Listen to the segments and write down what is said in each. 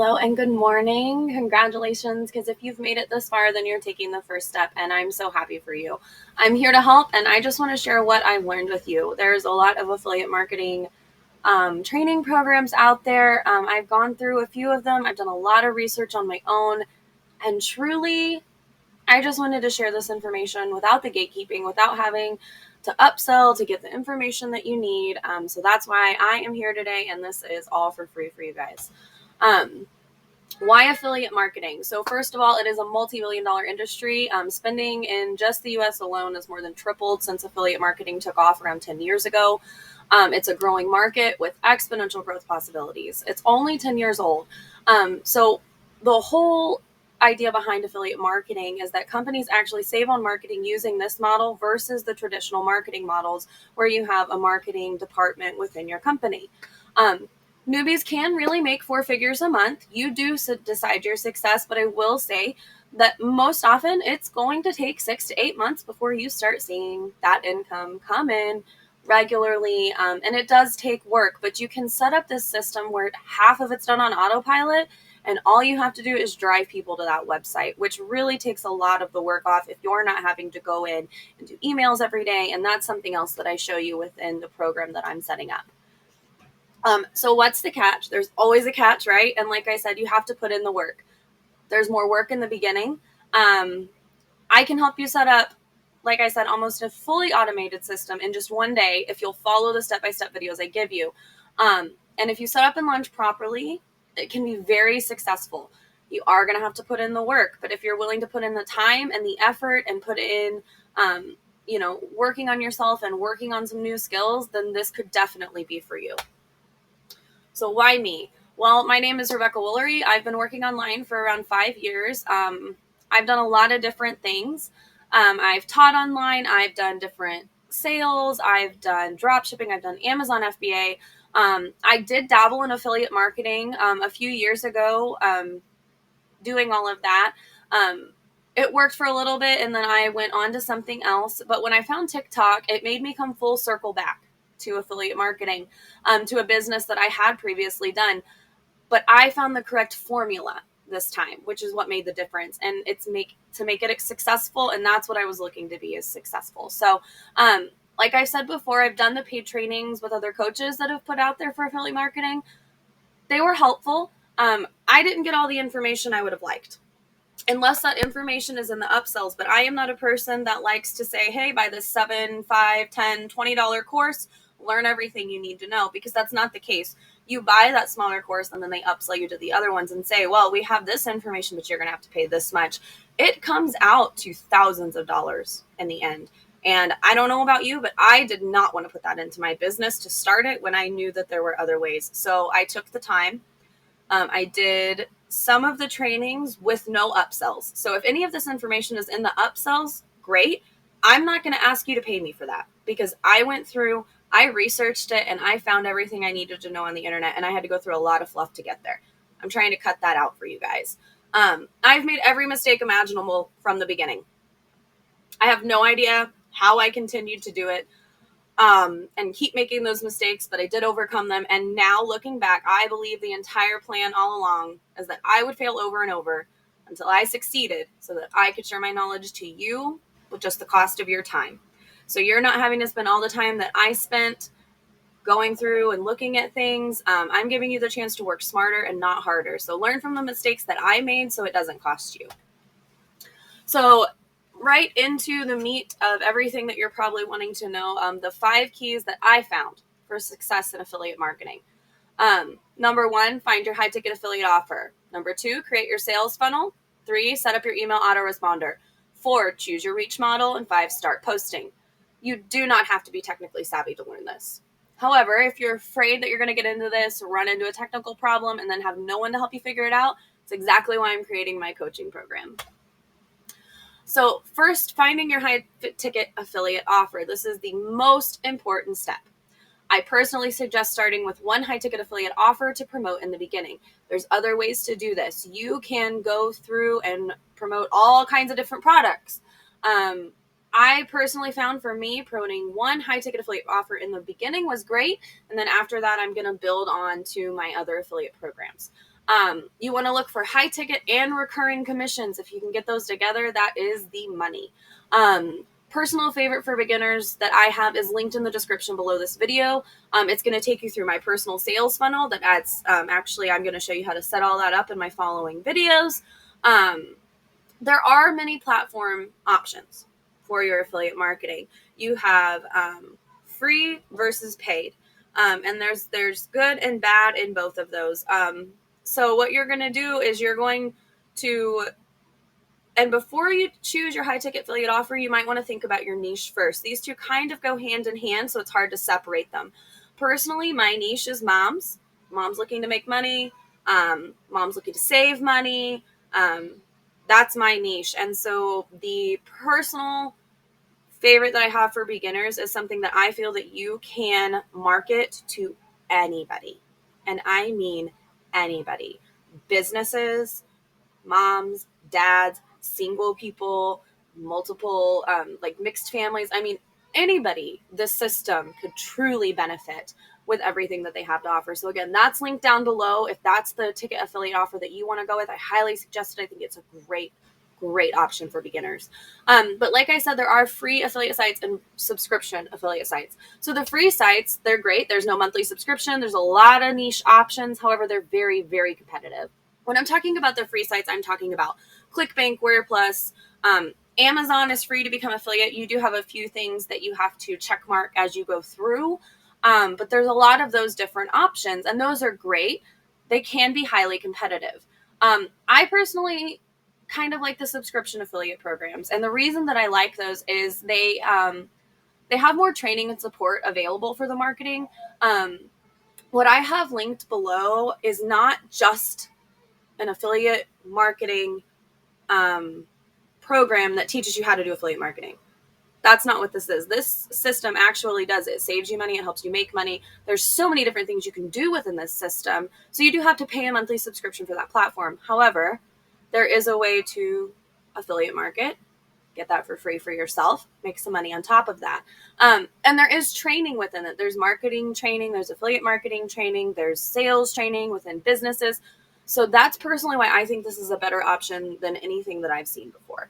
Hello and good morning. Congratulations, because if you've made it this far, then you're taking the first step, and I'm so happy for you. I'm here to help, and I just want to share what I've learned with you. There's a lot of affiliate marketing training programs out there. I've gone through a few of them. I've done a lot of research on my own, and truly, I just wanted to share this information without the gatekeeping, without having to upsell to get the information that you need. So that's why I am here today, and this is all for free for you guys. Um, why affiliate marketing? So first of all, it is a multi-billion dollar industry. Spending in just the US alone has more than tripled since affiliate marketing took off around 10 years ago. It's a growing market with exponential growth possibilities. It's only 10 years old. So the whole idea behind affiliate marketing is that companies actually save on marketing using this model versus the traditional marketing models where you have a marketing department within your company. Newbies can really make 4 figures a month. You do decide your success, but I will say that most often it's going to take 6 to 8 months before you start seeing that income come in regularly. And it does take work, but you can set up this system where half of it's done on autopilot, and all you have to do is drive people to that website, which really takes a lot of the work off if you're not having to go in and do emails every day. And that's something else that I show you within the program that I'm setting up. So what's the catch? There's always a catch, right? And like I said, you have to put in the work. There's more work in the beginning. I can help you set up, like I said, almost a fully automated system in just one day if you'll follow the step-by-step videos I give you. And if you set up and launch properly, it can be very successful. You are going to have to put in the work, but if you're willing to put in the time and the effort and put in, working on yourself and working on some new skills, then this could definitely be for you. So why me? Well, my name is Rebecca Woolery. I've been working online for around 5 years. I've done a lot of different things. I've taught online. I've done different sales. I've done drop shipping. I've done Amazon FBA. I did dabble in affiliate marketing a few years ago, doing all of that. It worked for a little bit, and then I went on to something else. But when I found TikTok, it made me come full circle back to affiliate marketing, to a business that I had previously done. But I found the correct formula this time, which is what made the difference. And it's to make it successful. And that's what I was looking to be, is successful. So, like I said before, I've done the paid trainings with other coaches that have put out there for affiliate marketing. They were helpful. I didn't get all the information I would have liked, unless that information is in the upsells. But I am not a person that likes to say, hey, buy this $7, $5, $10, $20 course, learn everything you need to know, because that's not the case. You buy that smaller course and then they upsell you to the other ones and say, well, we have this information, but you're going to have to pay this much. It comes out to thousands of dollars in the end. And I don't know about you, but I did not want to put that into my business to start it when I knew that there were other ways. So I took the time. I did some of the trainings with no upsells. So if any of this information is in the upsells, great. I'm not going to ask you to pay me for that, because I went through, I researched it, and I found everything I needed to know on the internet, and I had to go through a lot of fluff to get there. I'm trying to cut that out for you guys. I've made every mistake imaginable from the beginning. I have no idea how I continued to do it. And keep making those mistakes, but I did overcome them. And now looking back, I believe the entire plan all along is that I would fail over and over until I succeeded, so that I could share my knowledge to you with just the cost of your time. So you're not having to spend all the time that I spent going through and looking at things. I'm giving you the chance to work smarter and not harder. So learn from the mistakes that I made so it doesn't cost you. So right into the meat of everything that you're probably wanting to know, the 5 keys that I found for success in affiliate marketing. Number 1, find your high ticket affiliate offer. Number 2, create your sales funnel. 3, set up your email autoresponder. 4, choose your reach model. And 5, start posting. You do not have to be technically savvy to learn this. However, if you're afraid that you're going to get into this, run into a technical problem, and then have no one to help you figure it out, it's exactly why I'm creating my coaching program. So first, finding your high ticket affiliate offer. This is the most important step. I personally suggest starting with one high ticket affiliate offer to promote in the beginning. There's other ways to do this. You can go through and promote all kinds of different products. I personally found, for me, promoting one high ticket affiliate offer in the beginning was great. And then after that, I'm going to build on to my other affiliate programs. You want to look for high ticket and recurring commissions. If you can get those together, that is the money. Personal favorite for beginners that I have is linked in the description below this video. It's going to take you through my personal sales funnel that adds, actually, I'm going to show you how to set all that up in my following videos. There are many platform options for your affiliate marketing. You have free versus paid. And there's good and bad in both of those. So what you're going to do is you're going to, and before you choose your high ticket affiliate offer, you might want to think about your niche first. These two kind of go hand in hand, so it's hard to separate them. Personally, my niche is moms. Moms looking to make money. Moms looking to save money. That's my niche. And so the personal favorite that I have for beginners is something that I feel that you can market to anybody. And I mean anybody. Businesses, moms, dads, single people, multiple, like mixed families. I mean, anybody, this system could truly benefit with everything that they have to offer. So again, that's linked down below. If that's the ticket affiliate offer that you want to go with, I highly suggest it. I think it's a great option for beginners. But like I said, there are free affiliate sites and subscription affiliate sites. So the free sites, they're great. There's no monthly subscription. There's a lot of niche options. However, they're very competitive. When I'm talking about the free sites, I'm talking about ClickBank, WherePlus. Amazon is free to become affiliate. You do have a few things that you have to check mark as you go through. But there's a lot of those different options, and those are great. They can be highly competitive. I personally kind of like the subscription affiliate programs. And the reason that I like those is they have more training and support available for the marketing. What I have linked below is not just an affiliate marketing program that teaches you how to do affiliate marketing. That's not what this is. This system actually does it. It saves you money. It helps you make money. There's so many different things you can do within this system. So you do have to pay a monthly subscription for that platform. However, there is a way to affiliate market, get that for free for yourself, make some money on top of that. And there is training within it. There's marketing training, there's affiliate marketing training, there's sales training within businesses. So that's personally why I think this is a better option than anything that I've seen before.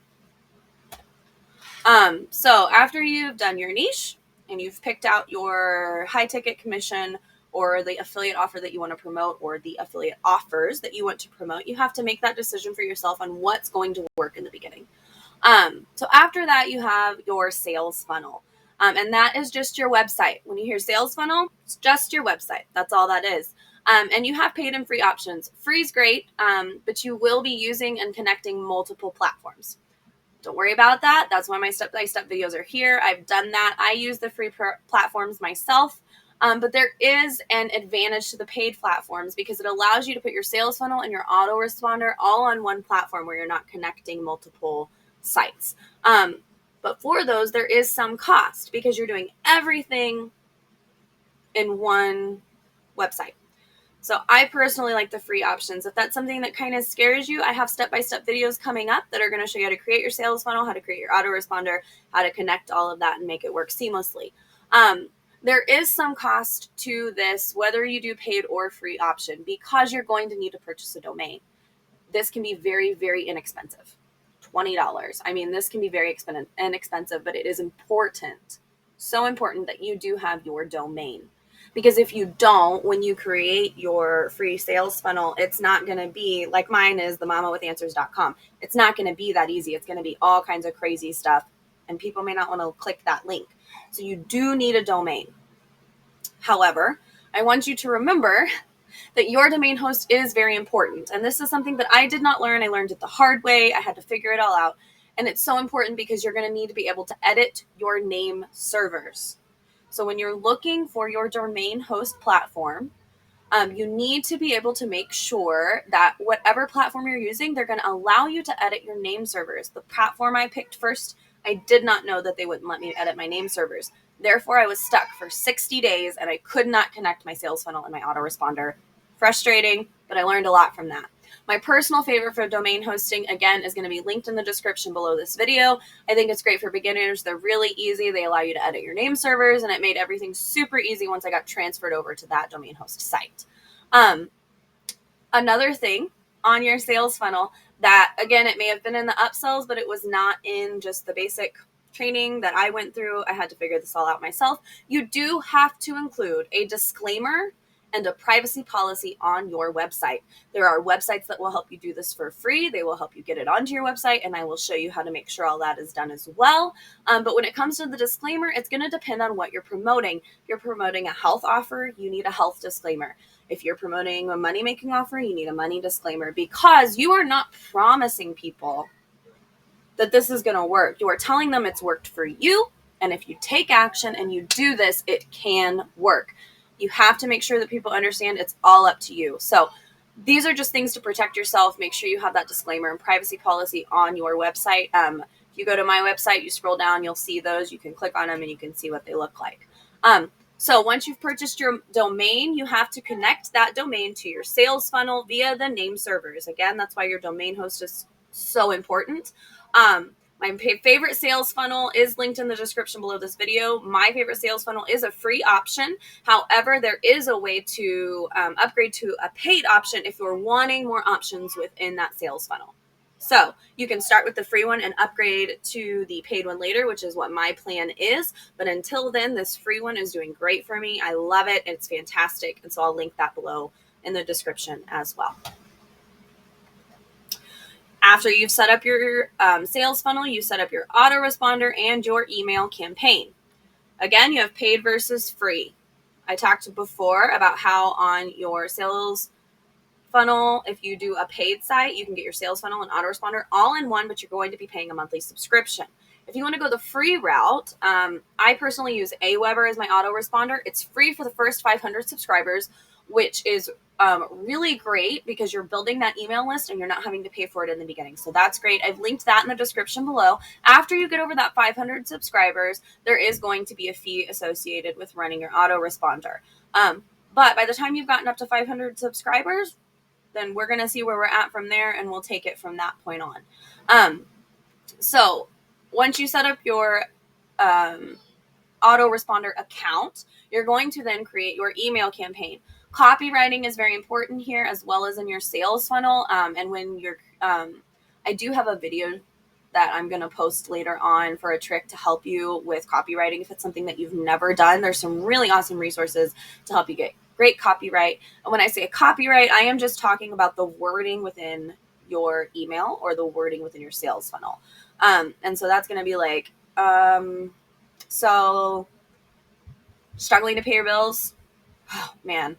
So after you've done your niche and you've picked out your high ticket commission or the affiliate offer that you want to promote or the affiliate offers that you want to promote, you have to make that decision for yourself on what's going to work in the beginning. So after that, you have your sales funnel. And that is just your website. When you hear sales funnel, it's just your website. That's all that is. And you have paid and free options. Free is great, but you will be using and connecting multiple platforms. Don't worry about that. That's why my step-by-step videos are here. I've done that. I use the free platforms myself, but there is an advantage to the paid platforms because it allows you to put your sales funnel and your autoresponder all on one platform where you're not connecting multiple sites. But for those, there is some cost because you're doing everything in one website. So I personally like the free options. If that's something that kind of scares you, I have step-by-step videos coming up that are going to show you how to create your sales funnel, how to create your autoresponder, how to connect all of that and make it work seamlessly. There is some cost to this, whether you do paid or free option, because you're going to need to purchase a domain. This can be very inexpensive. $20. I mean, this can be very inexpensive, but it is important, so important that you do have your domain. Because if you don't, when you create your free sales funnel, it's not going to be like mine is themamawithanswers.com. It's not going to be that easy. It's going to be all kinds of crazy stuff, and people may not want to click that link. So you do need a domain. However, I want you to remember that your domain host is very important. And this is something that I did not learn. I learned it the hard way. I had to figure it all out. And it's so important because you're going to need to be able to edit your name servers. So when you're looking for your domain host platform, you need to be able to make sure that whatever platform you're using, they're going to allow you to edit your name servers. The platform I picked first, I did not know that they wouldn't let me edit my name servers. Therefore, I was stuck for 60 days and I could not connect my sales funnel and my autoresponder. Frustrating, but I learned a lot from that. My personal favorite for domain hosting, again, is going to be linked in the description below this video. I think it's great for beginners. They're really easy. They allow you to edit your name servers, and it made everything super easy once I got transferred over to that domain host site. Another thing on your sales funnel that, again, it may have been in the upsells, but it was not in just the basic training that I went through. I had to figure this all out myself. You do have to include a disclaimer and a privacy policy on your website. There are websites that will help you do this for free. They will help you get it onto your website, and I will show you how to make sure all that is done as well. But when it comes to the disclaimer, it's going to depend on what you're promoting. If you're promoting a health offer, you need a health disclaimer. If you're promoting a money-making offer, you need a money disclaimer, because you are not promising people that this is going to work. You are telling them it's worked for you, and if you take action and you do this, it can work. You have to make sure that people understand it's all up to you. So these are just things to protect yourself. Make sure you have that disclaimer and privacy policy on your website. If you go to my website, you scroll down, you'll see those. You can click on them and you can see what they look like. So once you've purchased your domain, you have to connect that domain to your sales funnel via the name servers. Again, that's why your domain host is so important. My favorite sales funnel is linked in the description below this video. My favorite sales funnel is a free option. However, there is a way to upgrade to a paid option if you're wanting more options within that sales funnel. So you can start with the free one and upgrade to the paid one later, which is what my plan is. But until then, this free one is doing great for me. I love it. It's fantastic. And so I'll link that below in the description as well. After you've set up your sales funnel, you set up your autoresponder and your email campaign. Again, you have paid versus free. I talked before about how on your sales funnel, if you do a paid site, you can get your sales funnel and autoresponder all in one, but you're going to be paying a monthly subscription. If you want to go the free route, I personally use Aweber as my autoresponder. It's free for the first 500 subscribers, which is really great because you're building that email list and you're not having to pay for it in the beginning. So that's great. I've linked that in the description below. After you get over that 500 subscribers, there is going to be a fee associated with running your autoresponder. But by the time you've gotten up to 500 subscribers, then we're going to see where we're at from there, and we'll take it from that point on. So once you set up your autoresponder account, you're going to then create your email campaign. Copywriting is very important here, as well as in your sales funnel. And when you're, I do have a video that I'm going to post later on for a trick to help you with copywriting. If it's something that you've never done, there's some really awesome resources to help you get great copyright. And when I say copyright, I am just talking about the wording within your email or the wording within your sales funnel. And so that's going to be like, so struggling to pay your bills. Oh man,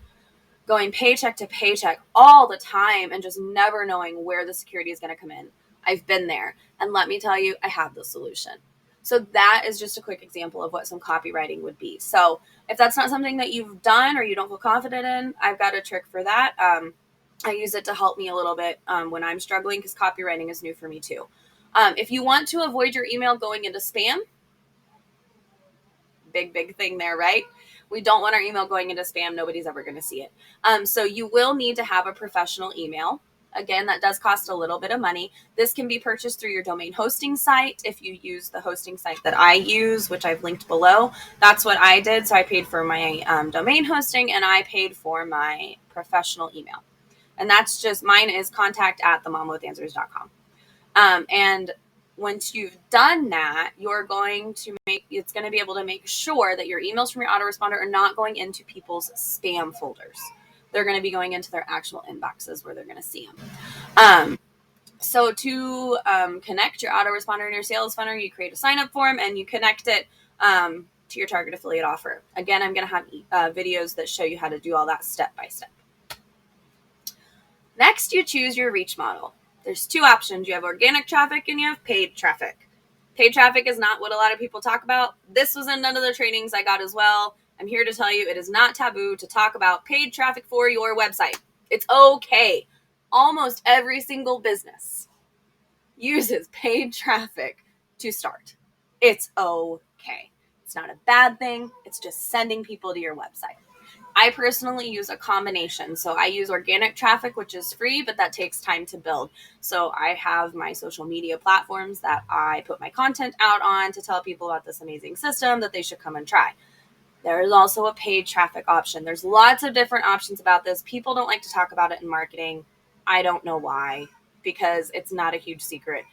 going paycheck to paycheck all the time and just never knowing where the security is going to come in. I've been there. And let me tell you, I have the solution. So that is just a quick example of what some copywriting would be. So if that's not something that you've done or you don't feel confident in, I've got a trick for that. I use it to help me a little bit when I'm struggling, because copywriting is new for me too. If you want to avoid your email going into spam, big thing there, right? We don't want our email going into spam. Nobody's ever going to see it. So you will need to have a professional email. Again, that does cost a little bit of money. This can be purchased through your domain hosting site. If you use the hosting site that I use, which I've linked below, that's what I did. So I paid for my domain hosting, and I paid for my professional email. And that's just, mine is contact@themomwithanswers.com. And once you've done that, it's going to be able to make sure that your emails from your autoresponder are not going into people's spam folders. They're going to be going into their actual inboxes where they're going to see them. So to connect your autoresponder and your sales funnel, you create a sign-up form and you connect it to your target affiliate offer. Again, I'm going to have videos that show you how to do all that step by step. Next, you choose your reach model. There's two options. You have organic traffic and you have paid traffic. Paid traffic is not what a lot of people talk about. This was in none of the trainings I got as well. I'm here to tell you it is not taboo to talk about paid traffic for your website. It's okay. Almost every single business uses paid traffic to start. It's okay. It's not a bad thing. It's just sending people to your website. I personally use a combination. So I use organic traffic, which is free, but that takes time to build. So I have my social media platforms that I put my content out on to tell people about this amazing system that they should come and try. There is also a paid traffic option. There's lots of different options about this. People don't like to talk about it in marketing. I don't know why, because it's not a huge secret.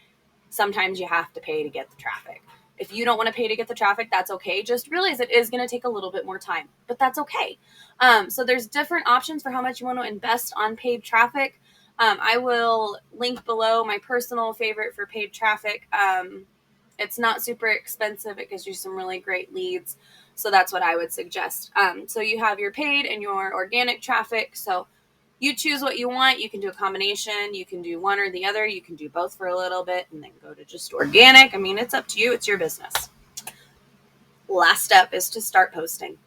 Sometimes you have to pay to get the traffic. If you don't want to pay to get the traffic, that's okay. Just realize it is going to take a little bit more time, but that's okay. So there's different options for how much you want to invest on paid traffic. I will link below my personal favorite for paid traffic. It's not super expensive. It gives you some really great leads. So that's what I would suggest. So you have your paid and your organic traffic. So you choose what you want. You can do a combination. You can do one or the other. You can do both for a little bit and then go to just organic. I mean, it's up to you. It's your business. Last step is to start posting.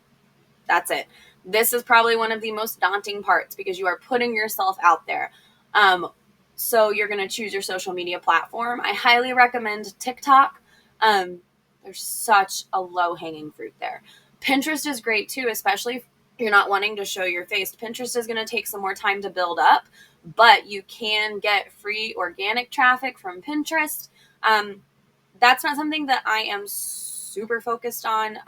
That's it. This is probably one of the most daunting parts because you are putting yourself out there. So you're going to choose your social media platform. I highly recommend TikTok. There's such a low-hanging fruit there. Pinterest is great too, especially if you're not wanting to show your face. Pinterest is going to take some more time to build up, but you can get free organic traffic from Pinterest. That's not something that I am super focused on.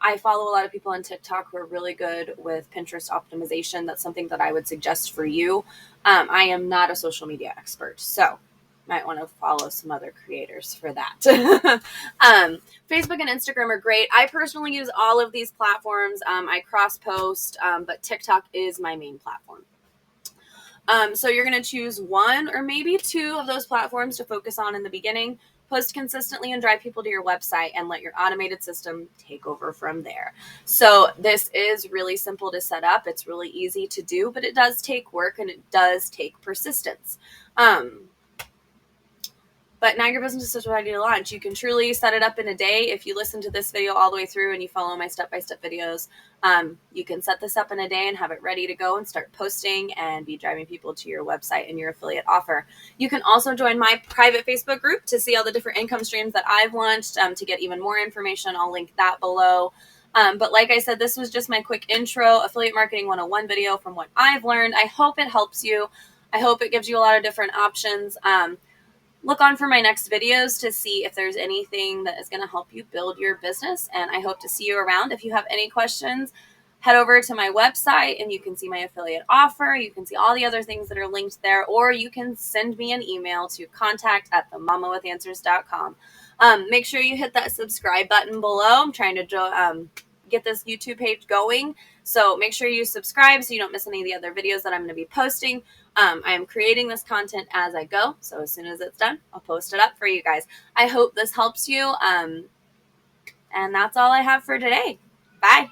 I follow a lot of people on TikTok who are really good with Pinterest optimization. That's something that I would suggest for you. I am not a social media expert, so might want to follow some other creators for that. Facebook and Instagram are great. I personally use all of these platforms. I cross post, but TikTok is my main platform. So you're going to choose one or maybe two of those platforms to focus on in the beginning. Post consistently and drive people to your website and let your automated system take over from there. So this is really simple to set up. It's really easy to do, but it does take work and it does take persistence. But now your business is ready to launch. You can truly set it up in a day. If you listen to this video all the way through and you follow my step-by-step videos, you can set this up in a day and have it ready to go and start posting and be driving people to your website and your affiliate offer. You can also join my private Facebook group to see all the different income streams that I've launched. To get even more information, I'll link that below. But like I said, this was just my quick intro, Affiliate Marketing 101 video from what I've learned. I hope it helps you. I hope it gives you a lot of different options. Look on for my next videos to see if there's anything that is going to help you build your business. And I hope to see you around. If you have any questions, head over to my website and you can see my affiliate offer. You can see all the other things that are linked there, or you can send me an email to contact@themamawithanswers.com. Make sure you hit that subscribe button below. I'm trying to get this YouTube page going. So make sure you subscribe so you don't miss any of the other videos that I'm going to be posting. I am creating this content as I go. So as soon as it's done, I'll post it up for you guys. I hope this helps you. And that's all I have for today. Bye.